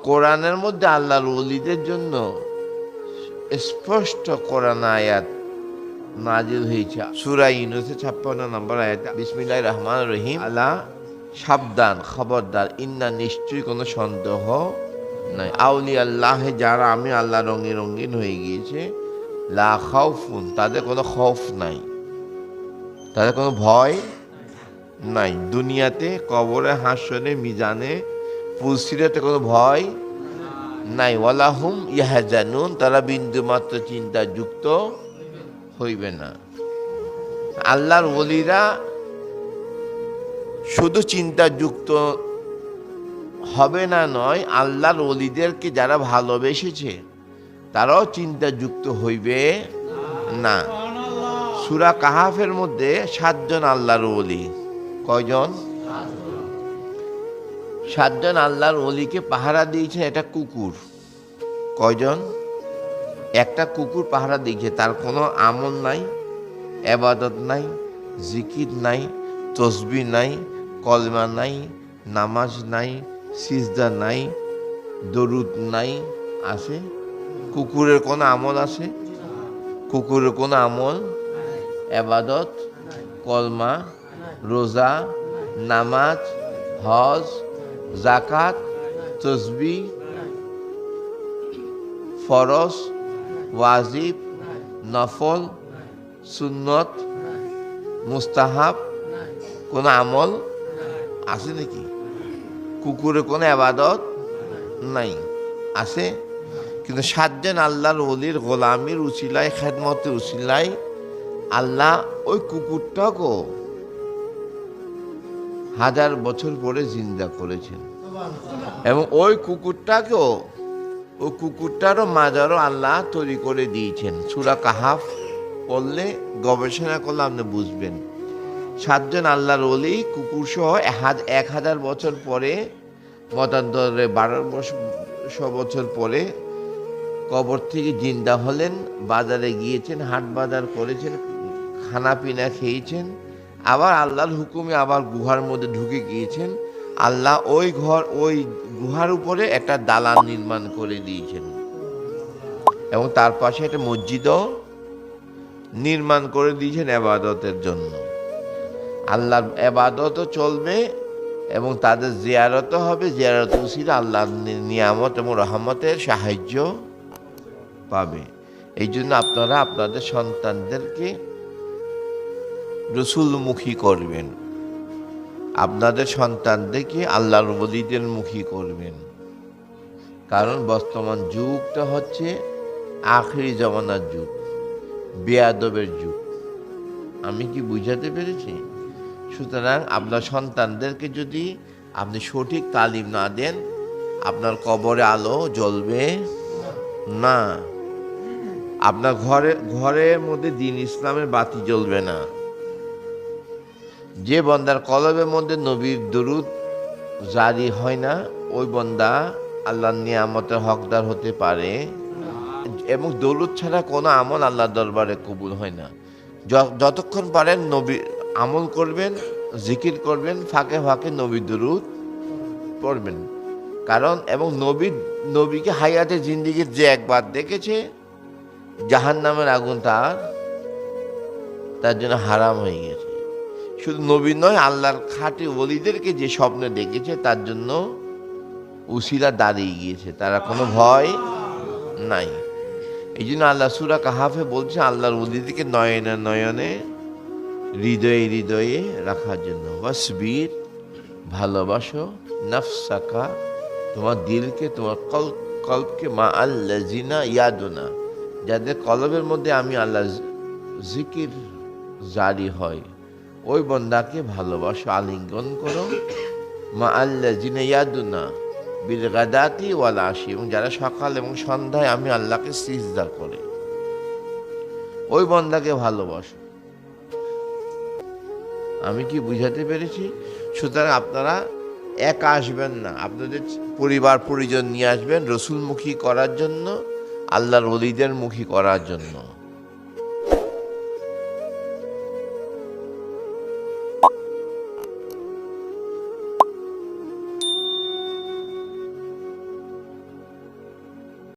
কোরআনের মধ্যে আল্লাহর ওলিদের জন্য স্পষ্ট কোরআন আয়াত নাজিল হয়েছে। সূরা ইউনূস 56 নম্বর আয়াত, বিসমিল্লাহির রহমানির রহিম, আলা সাবধান, খবরদার, ইন্না নিশ্চয়ই কোনো সন্দেহ নাই, আউলিয়া আল্লাহ, যারা আমি আল্লাহ রঙিন হয়ে গিয়েছে, লা খাউফুন, তাদের কোনো খৌফ নাই, তাদের কোনো ভয় নাই। দুনিয়াতে, কবরে, হাসরে, মিজানে, পুলসিরাতে কোনো ভয় নাই। ওয়ালাহুম ইয়াহজানুন, তারা বিন্দুমাত্র চিন্তাযুক্ত হইবে না। আল্লাহর ওলিরা শুধু চিন্তাযুক্ত হবে না নয়, আল্লাহর ওলিদেরকে যারা ভালোবেসেছে তারাও চিন্তাযুক্ত হইবে না। সূরা কাহাফের মধ্যে 7 জন আল্লাহর ওলি। কয়জন? 7 জন আল্লাহর ওলিকে পাহারা দিয়েছে একটা কুকুর। কয়জন? একটা কুকুর পাহারা দিয়েছে। তার কোনো আমল নাই, ইবাদত নাই, জিকির নাই, তসবিহ নাই, কলমা নাই, নামাজ নাই, সিজদা নাই, দরুদ নাই। আছে? কুকুরের কোনো আমল আছে? কুকুরের কোনো আমল, ইবাদত, কলমা, রোজা, নামাজ, হজ, যাকাত, তসবিহ, ফরজ, ওয়াজিব, নফল, সুন্নত, মুস্তাহাব, কোনো আমল আছে নাকি? কুকুরের কোনো ইবাদত নাই। আছে? কিন্তু 7 জন আল্লাহর ওলির গোলামির উসিলায়, খেদমতের উসিলায় আল্লাহ ওই কুকুরটাকেও 1000 বছর পরে জিন্দা করেছেন, এবং ওই কুকুরটারও মাজারও আল্লাহ তৈরি করে দিয়েছেন। সূরা কাহাফ পড়লে, গবেষণা করলে আপনি বুঝবেন। 7 জন আল্লাহর ওলি কুকুর সহ 1000 বছর পরে, মতান্তরে 1200 বছর পরে কবর থেকে জিন্দা হলেন, বাজারে গিয়েছেন, হাট বাজার করেছেন, খানা পিনা খেয়েছেন, আবার আল্লাহর হুকুমে আবার গুহার মধ্যে ঢুকে গিয়েছেন। আল্লাহ ওই গুহার উপরে একটা দালান নির্মাণ করে দিয়েছেন, এবং তার পাশে একটা মসজিদও নির্মাণ করে দিয়েছেন ইবাদতের জন্য। আল্লাহর ইবাদতও চলবে এবং তাদের জিয়ারতও হবে। জিয়ারত উসিলা আল্লাহর নিয়ামত এবং রহমতের সাহায্য পাবে। এই জন্য আপনারা আপনাদের সন্তানদেরকে রসুলমুখী করবেন, আপনাদের সন্তানদেরকে আল্লাহর ওলিদের মুখী করবেন। কারণ বর্তমান যুগটা হচ্ছে আখিরি জমানার যুগ, বেয়াদবের যুগ। আমি কি বুঝাতে পেরেছি? সুতরাং আপনার সন্তানদেরকে যদি আপনি সঠিক তালিম না দেন, আপনার কবরে আলো জ্বলবে না, আপনার ঘরের মধ্যে দ্বীন ইসলামের বাতি জ্বলবে না। যে বন্দার কলবের মধ্যে নবীর দরুদ জারি হয় না, ওই বন্দা আল্লাহর নিয়ামতের হকদার হতে পারে। এবং দরুদ ছাড়া কোনো আমল আল্লাহর দরবারে কবুল হয় না। যতক্ষণ পারেন নবী আমল করবেন, জিকির করবেন, ফাঁকে ফাঁকে নবী দরুদ পড়বেন। কারণ এবং নবীকে হায়াতে জিন্দিগির যে একবার দেখেছে, জাহান্নামের আগুন তার জন্য হারাম হয়ে গেছে। শুধু নবী নয়, আল্লাহর খাঁটি ওলিদেরকে যে স্বপ্নে দেখেছে তার জন্য উসিলা দাঁড়িয়ে গিয়েছে, তারা কোনো ভয় নাই। এই জন্য আল্লাহ সূরা কাহাফে বলছে আল্লাহর ওলিদেরকে নয়নে নয়নে, হৃদয়ে হৃদয়ে রাখার জন্য। ওয়াসবির, ভালোবাসো, নাফসাকা, তোমার দিলকে, তোমার কলবকে, মা আল্লাযিনা ইয়াদুনা, যাদের কলবের মধ্যে আমি আল্লাহ জিকির জারি হয়, ওই বন্দাকে ভালোবাসো, আলিঙ্গন করো। মা আল্লাযিনা ইয়াদুনা বিল গাদাতি ওয়াল আশি, এবং যারা সকাল এবং সন্ধ্যায় আমি আল্লাহকে সিজদা করে, ওই বন্দাকে ভালোবাসো। আমি কি বুঝাতে পেরেছি? সুতরাং আপনারা একা আসবেন না, আপনাদের পরিবার পরিজন নিয়ে আসবেন রসুলমুখী করার জন্য, আল্লাহর ওলিদের মুখী করার জন্য।